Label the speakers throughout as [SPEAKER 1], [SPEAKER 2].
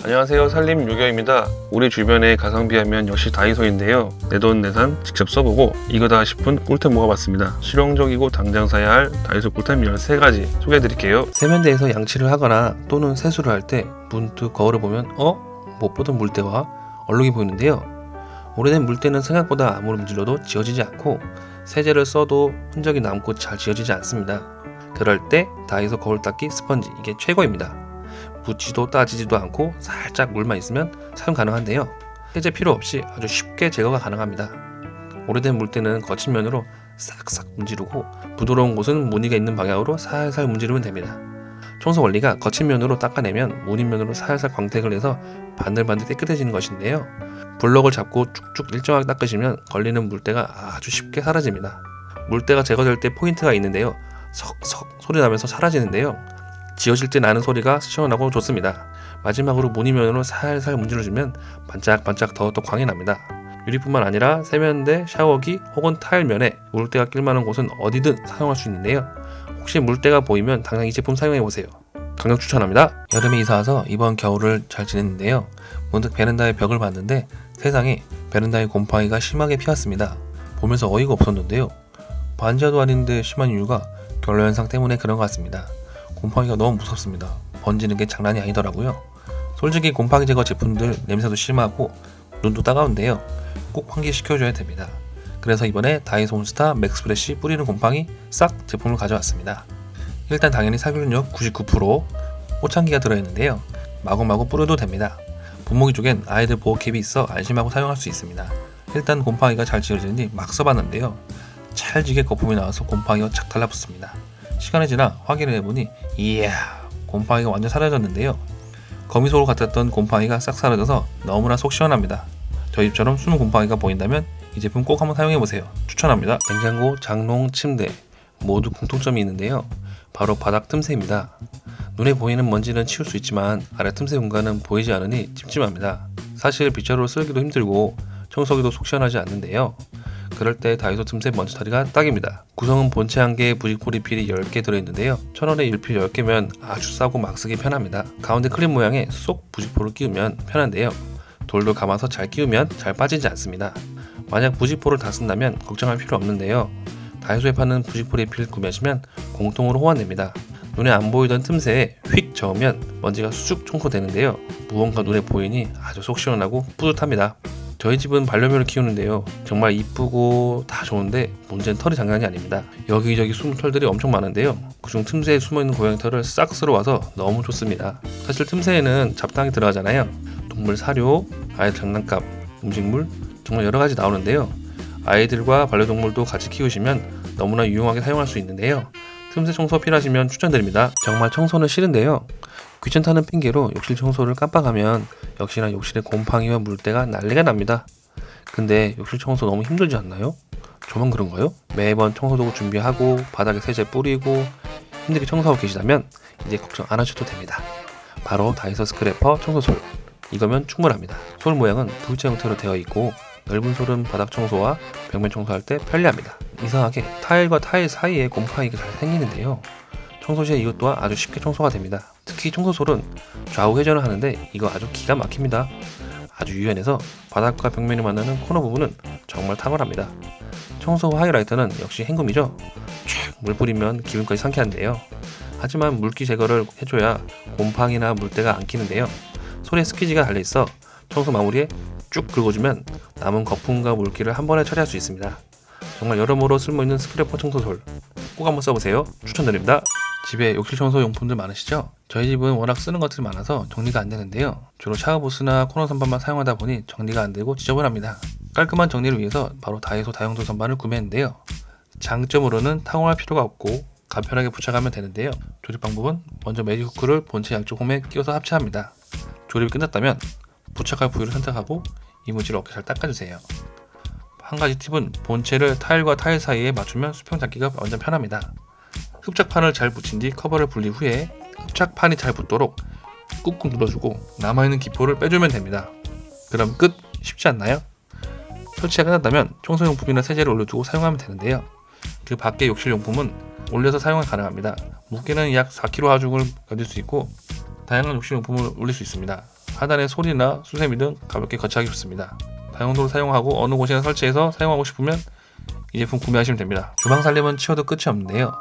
[SPEAKER 1] 안녕하세요, 산림 요경입니다. 우리 주변의 가성비 하면 역시 다이소인데요. 내돈내산 직접 써보고 이거다 싶은 꿀템 모아봤습니다. 실용적이고 당장 사야 할 다이소 꿀템 13가지 소개해드릴게요.
[SPEAKER 2] 세면대에서 양치를 하거나 또는 세수를 할 때 문득 거울을 보면 못 보던 물때와 얼룩이 보이는데요. 오래된 물때는 생각보다 아무리 문질러도 지워지지 않고 세제를 써도 흔적이 남고 잘 지워지지 않습니다. 그럴 때 다이소 거울 닦기 스펀지, 이게 최고입니다. 묻지도 따지지도 않고 살짝 물만 있으면 사용 가능한데요. 세제 필요 없이 아주 쉽게 제거가 가능합니다. 오래된 물때는 거친 면으로 싹싹 문지르고 부드러운 곳은 무늬가 있는 방향으로 살살 문지르면 됩니다. 청소 원리가 거친 면으로 닦아내면 무늬 면으로 살살 광택을 내서 반들반들 깨끗해지는 것인데요. 블럭을 잡고 쭉쭉 일정하게 닦으시면 걸리는 물때가 아주 쉽게 사라집니다. 물때가 제거될 때 포인트가 있는데요. 석석 소리 나면서 사라지는데요. 지워질 때 나는 소리가 시원하고 좋습니다. 마지막으로 무늬면으로 살살 문질러주면 반짝반짝 더 광이 납니다. 유리뿐만 아니라 세면대, 샤워기 혹은 타일면에 물때가 낄만한 곳은 어디든 사용할 수 있는데요. 혹시 물때가 보이면 당장 이 제품 사용해보세요. 강력 추천합니다. 여름에 이사와서 이번 겨울을 잘 지냈는데요. 문득 베란다의 벽을 봤는데 세상에 베란다의 곰팡이가 심하게 피었습니다. 보면서 어이가 없었는데요. 반지하도 아닌데 심한 이유가 결로현상 때문에 그런 것 같습니다. 곰팡이가 너무 무섭습니다. 번지는 게 장난이 아니더라고요. 솔직히 곰팡이 제거 제품들 냄새도 심하고 눈도 따가운데요. 꼭 환기시켜줘야 됩니다. 그래서 이번에 다이소 온스타 맥스프레쉬 뿌리는 곰팡이 싹 제품을 가져왔습니다. 일단 당연히 살균력 99%, 꽃향기가 들어있는데요. 마구마구 뿌려도 됩니다. 분무기 쪽엔 아이들 보호캡이 있어 안심하고 사용할 수 있습니다. 일단 곰팡이가 잘 지워지는지 막 써봤는데요. 찰지게 거품이 나와서 곰팡이가 착 달라붙습니다. 시간이 지나 확인을 해보니 이야, 곰팡이가 완전 사라졌는데요. 거미소로 같았던 곰팡이가 싹 사라져서 너무나 속 시원합니다. 저희처럼 숨은 곰팡이가 보인다면 이 제품 꼭 한번 사용해보세요. 추천합니다. 냉장고, 장롱, 침대 모두 공통점이 있는데요. 바로 바닥 틈새입니다. 눈에 보이는 먼지는 치울 수 있지만 아래 틈새 공간은 보이지 않으니 찜찜합니다. 사실 빗자루로 쓸기도 힘들고 청소기도 속 시원하지 않는데요. 그럴 때 다이소 틈새 먼지털이가 딱입니다. 구성은 본체 1개, 부직포 리필이 10개 들어있는데요. 1000원에 일필 10개면 아주 싸고 막 쓰기 편합니다. 가운데 클립 모양의 쏙 부직포를 끼우면 편한데요. 돌돌 감아서 잘 끼우면 잘 빠지지 않습니다. 만약 부직포를 다 쓴다면 걱정할 필요 없는데요. 다이소에 파는 부직포 리필 구매하시면 공통으로 호환됩니다. 눈에 안 보이던 틈새에 휙 저으면 먼지가 수축 청소되는데요. 무언가 눈에 보이니 아주 속 시원하고 뿌듯합니다. 저희 집은 반려묘를 키우는데요. 정말 이쁘고 다 좋은데 문제는 털이 장난이 아닙니다. 여기저기 숨은 털들이 엄청 많은데요. 그중 틈새에 숨어있는 고양이 털을 싹 쓸어와서 너무 좋습니다. 사실 틈새에는 잡탕이 들어가잖아요. 동물 사료, 아이들 장난감, 음식물 정말 여러가지 나오는데요. 아이들과 반려동물도 같이 키우시면 너무나 유용하게 사용할 수 있는데요. 틈새 청소 필요하시면 추천드립니다. 정말 청소는 싫은데요. 귀찮다는 핑계로 욕실 청소를 깜빡하면 역시나 욕실에 곰팡이와 물때가 난리가 납니다. 근데 욕실 청소 너무 힘들지 않나요? 저만 그런가요? 매번 청소도구 준비하고 바닥에 세제 뿌리고 힘들게 청소하고 계시다면 이제 걱정 안 하셔도 됩니다. 바로 다이소 스크래퍼 청소솔. 이거면 충분합니다. 솔 모양은 V자 형태로 되어 있고 넓은 솔은 바닥 청소와 벽면 청소할 때 편리합니다. 이상하게 타일과 타일 사이에 곰팡이가 잘 생기는데요. 청소 시에 이것 또한 아주 쉽게 청소가 됩니다. 특히 청소솔은 좌우 회전을 하는데 이거 아주 기가 막힙니다. 아주 유연해서 바닥과 벽면이 만나는 코너 부분은 정말 탁월합니다. 청소 하이라이터는 역시 헹굼이죠. 촥 물 뿌리면 기분까지 상쾌한데요. 하지만 물기 제거를 해줘야 곰팡이나 물때가 안 끼는데요. 솔에 스퀴지가 달려있어 청소 마무리에 쭉 긁어주면 남은 거품과 물기를 한 번에 처리할 수 있습니다. 정말 여러모로 쓸모있는 스크래퍼 청소솔 꼭 한번 써보세요. 추천드립니다. 집에 욕실 청소 용품들 많으시죠? 저희 집은 워낙 쓰는 것들이 많아서 정리가 안 되는데요. 주로 샤워부스나 코너 선반만 사용하다 보니 정리가 안 되고 지저분합니다. 깔끔한 정리를 위해서 바로 다이소 다용도 선반을 구매했는데요. 장점으로는 타공할 필요가 없고 간편하게 부착하면 되는데요. 조립 방법은 먼저 매직후크를 본체 양쪽 홈에 끼워서 합체합니다. 조립이 끝났다면 부착할 부위를 선택하고 이물질을 어깨 잘 닦아주세요. 한 가지 팁은 본체를 타일과 타일 사이에 맞추면 수평 잡기가 완전 편합니다. 흡착판을 잘 붙인 뒤 커버를 분리 후에 흡착판이 잘 붙도록 꾹꾹 눌러주고 남아있는 기포를 빼주면 됩니다. 그럼 끝! 쉽지 않나요? 설치가 끝났다면 청소용품이나 세제를 올려두고 사용하면 되는데요. 그 밖의 욕실용품은 올려서 사용이 가능합니다. 무게는 약 4kg 하중을 견딜 수 있고 다양한 욕실용품을 올릴 수 있습니다. 하단에 솔이나 수세미 등 가볍게 거치하기 좋습니다. 다용도를 사용하고 어느 곳이나 설치해서 사용하고 싶으면 이 제품 구매하시면 됩니다. 주방 살림은 치워도 끝이 없는데요.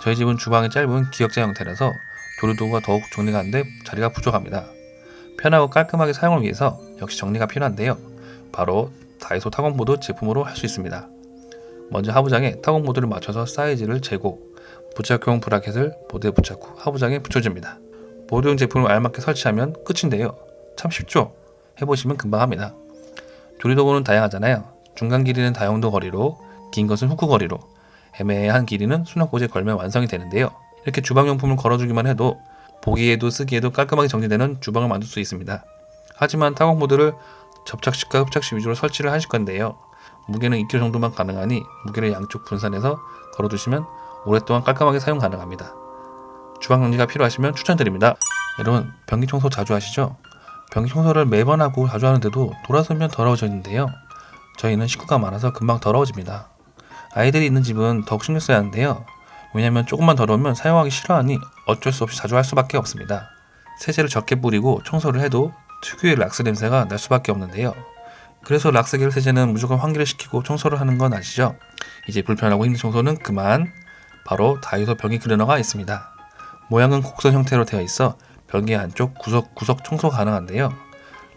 [SPEAKER 2] 저희 집은 주방이 짧은 기역자 형태라서 조리도구가 더욱 정리가 안돼 자리가 부족합니다. 편하고 깔끔하게 사용을 위해서 역시 정리가 필요한데요. 바로 다이소 타공보드 제품으로 할 수 있습니다. 먼저 하부장에 타공보드를 맞춰서 사이즈를 재고 부착용 브라켓을 보드에 부착 후 하부장에 붙여줍니다. 보드용 제품을 알맞게 설치하면 끝인데요. 참 쉽죠? 해보시면 금방 합니다. 조리도구는 다양하잖아요. 중간 길이는 다용도 거리로, 긴 것은 후크 거리로, 애매한 길이는 수납꽂이에 걸면 완성이 되는데요. 이렇게 주방용품을 걸어주기만 해도 보기에도 쓰기에도 깔끔하게 정리되는 주방을 만들 수 있습니다. 하지만 타공보드를 접착식과 흡착식 위주로 설치를 하실 건데요. 무게는 2kg 정도만 가능하니 무게를 양쪽 분산해서 걸어두시면 오랫동안 깔끔하게 사용 가능합니다. 주방 정리가 필요하시면 추천드립니다. 여러분, 변기 청소 자주 하시죠? 변기 청소를 매번 하고 자주 하는데도 돌아서면 더러워지는데요. 저희는 식구가 많아서 금방 더러워집니다. 아이들이 있는 집은 더욱 신경 써야 하는데요. 왜냐면 조금만 더러우면 사용하기 싫어하니 어쩔 수 없이 자주 할 수밖에 없습니다. 세제를 적게 뿌리고 청소를 해도 특유의 락스 냄새가 날 수밖에 없는데요. 그래서 락스 계열 세제는 무조건 환기를 시키고 청소를 하는 건 아시죠? 이제 불편하고 힘든 청소는 그만. 바로 다이소 변기 클리너가 있습니다. 모양은 곡선 형태로 되어 있어 변기 안쪽 구석구석 청소가 가능한데요.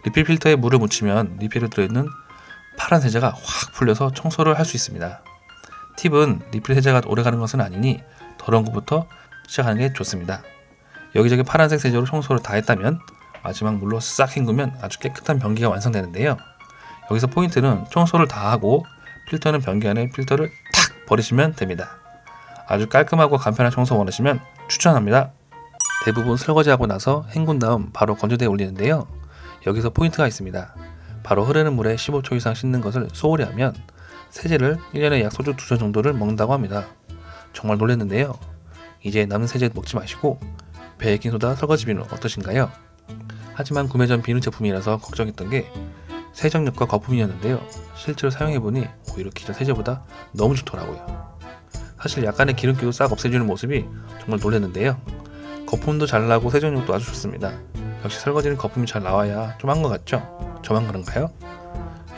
[SPEAKER 2] 리필 필터에 물을 묻히면 리필에 들어있는 파란 세제가 확 풀려서 청소를 할 수 있습니다. 팁은 리필 세제가 오래가는 것은 아니니 더러운 것부터 시작하는 게 좋습니다. 여기저기 파란색 세제로 청소를 다 했다면 마지막 물로 싹 헹구면 아주 깨끗한 변기가 완성되는데요. 여기서 포인트는 청소를 다 하고 필터는 변기 안에 필터를 탁 버리시면 됩니다. 아주 깔끔하고 간편한 청소 원하시면 추천합니다. 대부분 설거지하고 나서 헹군 다음 바로 건조대에 올리는데요. 여기서 포인트가 있습니다. 바로 흐르는 물에 15초 이상 씻는 것을 소홀히 하면 세제를 1년에 약 소주 2잔 정도를 먹는다고 합니다. 정말 놀랐는데요. 이제 남은 세제 먹지 마시고 베이킹소다 설거지 비누 어떠신가요? 하지만 구매 전 비누 제품이라서 걱정했던 게 세정력과 거품이었는데요. 실제로 사용해보니 오히려 기존 세제보다 너무 좋더라고요. 사실 약간의 기름기도 싹 없애주는 모습이 정말 놀랐는데요. 거품도 잘 나고 세정력도 아주 좋습니다. 역시 설거지는 거품이 잘 나와야 좀 한 것 같죠? 저만 그런가요?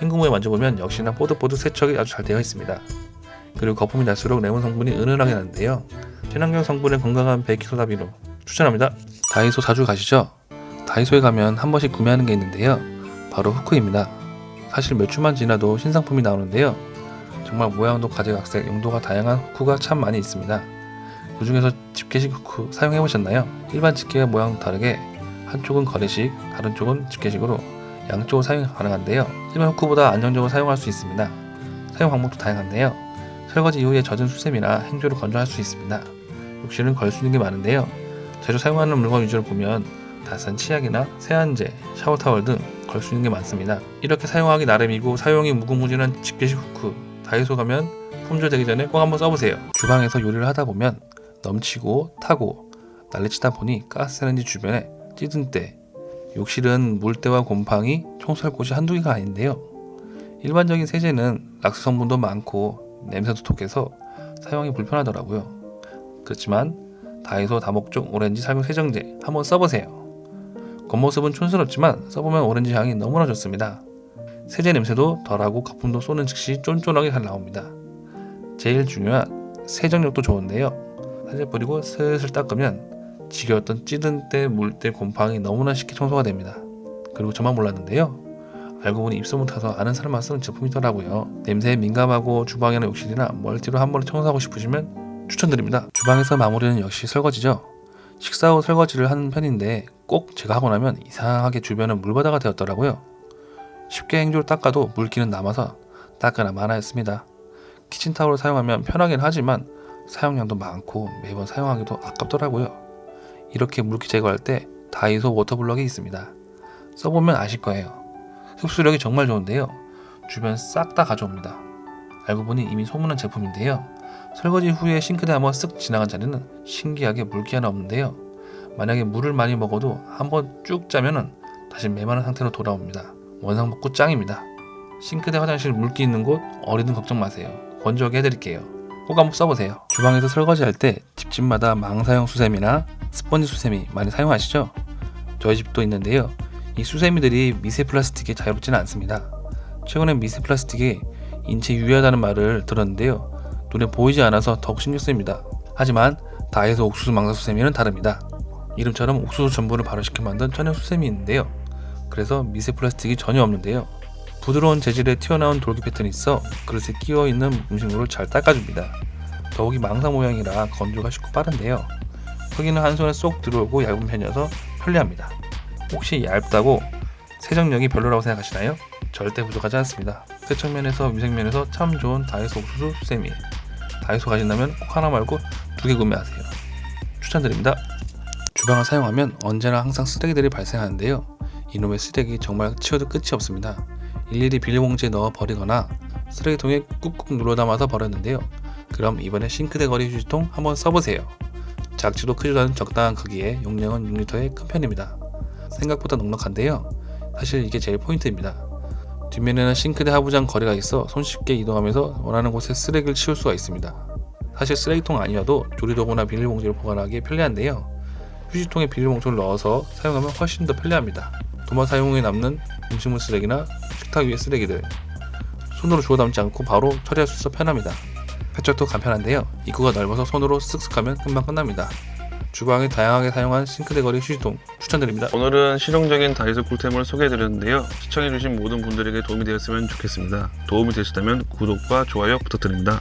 [SPEAKER 2] 헹굼 후에 만져보면 역시나 뽀득뽀득 세척이 아주 잘 되어 있습니다. 그리고 거품이 날수록 레몬 성분이 은은하게 나는데요. 친환경 성분의 건강한 베이킹소다 비누 추천합니다. 다이소 자주 가시죠? 다이소에 가면 한 번씩 구매하는 게 있는데요. 바로 후크입니다. 사실 몇 주만 지나도 신상품이 나오는데요. 정말 모양도 가지각색, 용도가 다양한 후크가 참 많이 있습니다. 그 중에서 집게식 후크 사용해보셨나요? 일반 집게와 모양 다르게 한쪽은 거래식, 다른 쪽은 집게식으로 양쪽으로 사용이 가능한데요. 일반 후크보다 안정적으로 사용할 수 있습니다. 사용 방법도 다양한데요. 설거지 이후에 젖은 수세미나 행주를 건조할 수 있습니다. 욕실은 걸 수 있는 게 많은데요. 자주 사용하는 물건 위주로 보면 다산 치약이나 세안제, 샤워타월 등 걸 수 있는 게 많습니다. 이렇게 사용하기 나름이고 사용이 무궁무진한 집게식 후크, 다이소 가면 품절되기 전에 꼭 한번 써보세요. 주방에서 요리를 하다 보면 넘치고 타고 난리치다 보니 가스레인지 주변에 찌든 때, 욕실은 물때와 곰팡이, 청소할 곳이 한두 개가 아닌데요. 일반적인 세제는 락스 성분도 많고 냄새도 독해서 사용이 불편하더라고요. 그렇지만 다이소 다목적 오렌지 살균 세정제 한번 써보세요. 겉모습은 촌스럽지만 써보면 오렌지 향이 너무나 좋습니다. 세제 냄새도 덜하고 거품도 쏘는 즉시 쫀쫀하게 잘 나옵니다. 제일 중요한 세정력도 좋은데요. 세제 뿌리고 슬슬 닦으면 지겨웠던 찌든 때, 물때, 곰팡이 너무나 쉽게 청소가 됩니다. 그리고 저만 몰랐는데요. 알고 보니 입소문 타서 아는 사람만 쓰는 제품이더라고요. 냄새에 민감하고 주방이나 욕실이나 멀티로 한 번에 청소하고 싶으시면 추천드립니다. 주방에서 마무리는 역시 설거지죠. 식사 후 설거지를 하는 편인데 꼭 제가 하고 나면 이상하게 주변은 물바다가 되었더라고요. 쉽게 행주로 닦아도 물기는 남아서 닦으나 마나였습니다. 키친타올을 사용하면 편하긴 하지만 사용량도 많고 매번 사용하기도 아깝더라고요. 이렇게 물기 제거할 때 다이소 워터블럭이 있습니다. 써보면 아실 거예요. 흡수력이 정말 좋은데요. 주변 싹 다 가져옵니다. 알고 보니 이미 소문난 제품인데요. 설거지 후에 싱크대 한번 쓱 지나간 자리는 신기하게 물기 하나 없는데요. 만약에 물을 많이 먹어도 한번 쭉 짜면은 다시 메마른 상태로 돌아옵니다. 원상복구 짱입니다. 싱크대 화장실 물기 있는 곳 어리든 걱정 마세요. 건조하게 해드릴게요. 꼭 한번 써보세요. 주방에서 설거지할 때 집집마다 망사형 수세미나 스펀지 수세미 많이 사용하시죠? 저희 집도 있는데요. 이 수세미들이 미세 플라스틱에 자유롭지는 않습니다. 최근에 미세 플라스틱이 인체에 유해하다는 말을 들었는데요. 눈에 보이지 않아서 더욱 신경 쓰입니다. 하지만 다이소 옥수수 망사 수세미는 다릅니다. 이름처럼 옥수수 전분을 발효시켜 만든 천연 수세미 있는데요. 그래서 미세 플라스틱이 전혀 없는데요. 부드러운 재질의 튀어나온 돌기 패턴이 있어 그릇에 끼워 있는 음식물을 잘 닦아줍니다. 더욱이 망사 모양이라 건조가 쉽고 빠른데요. 크기는 한 손에 쏙 들어오고 얇은 편이어서 편리합니다. 혹시 얇다고 세정력이 별로라고 생각하시나요? 절대 부족하지 않습니다. 세척면에서 위생면에서 참 좋은 다이소 옥수수 수세미. 다이소 가신다면 꼭 하나 말고 2개 구매하세요. 추천드립니다. 주방을 사용하면 언제나 항상 쓰레기들이 발생하는데요. 이놈의 쓰레기 정말 치워도 끝이 없습니다. 일일이 비닐봉지에 넣어 버리거나 쓰레기통에 꾹꾹 눌러 담아서 버렸는데요. 그럼 이번에 싱크대 거리 휴지통 한번 써보세요. 작지도 크지도 않은 적당한 크기에 용량은 6리터의 큰 편입니다. 생각보다 넉넉한데요. 사실 이게 제일 포인트입니다. 뒷면에는 싱크대 하부장 거리가 있어 손쉽게 이동하면서 원하는 곳에 쓰레기를 치울 수가 있습니다. 사실 쓰레기통 아니어도 조리도구나 비닐봉지를 보관하기 편리한데요. 휴지통에 비닐봉지를 넣어서 사용하면 훨씬 더 편리합니다. 도마 사용 후에 남는 음식물 쓰레기나 식탁 위의 쓰레기들 손으로 주워 담지 않고 바로 처리할 수 있어 편합니다. 세척도 간편한데요. 입구가 넓어서 손으로 쓱쓱 하면 금방 끝납니다. 주방에 다양하게 사용한 싱크대 거리 휴지통 추천드립니다.
[SPEAKER 1] 오늘은 실용적인 다이소 꿀템을 소개해드렸는데요. 시청해주신 모든 분들에게 도움이 되었으면 좋겠습니다. 도움이 되셨다면 구독과 좋아요 부탁드립니다.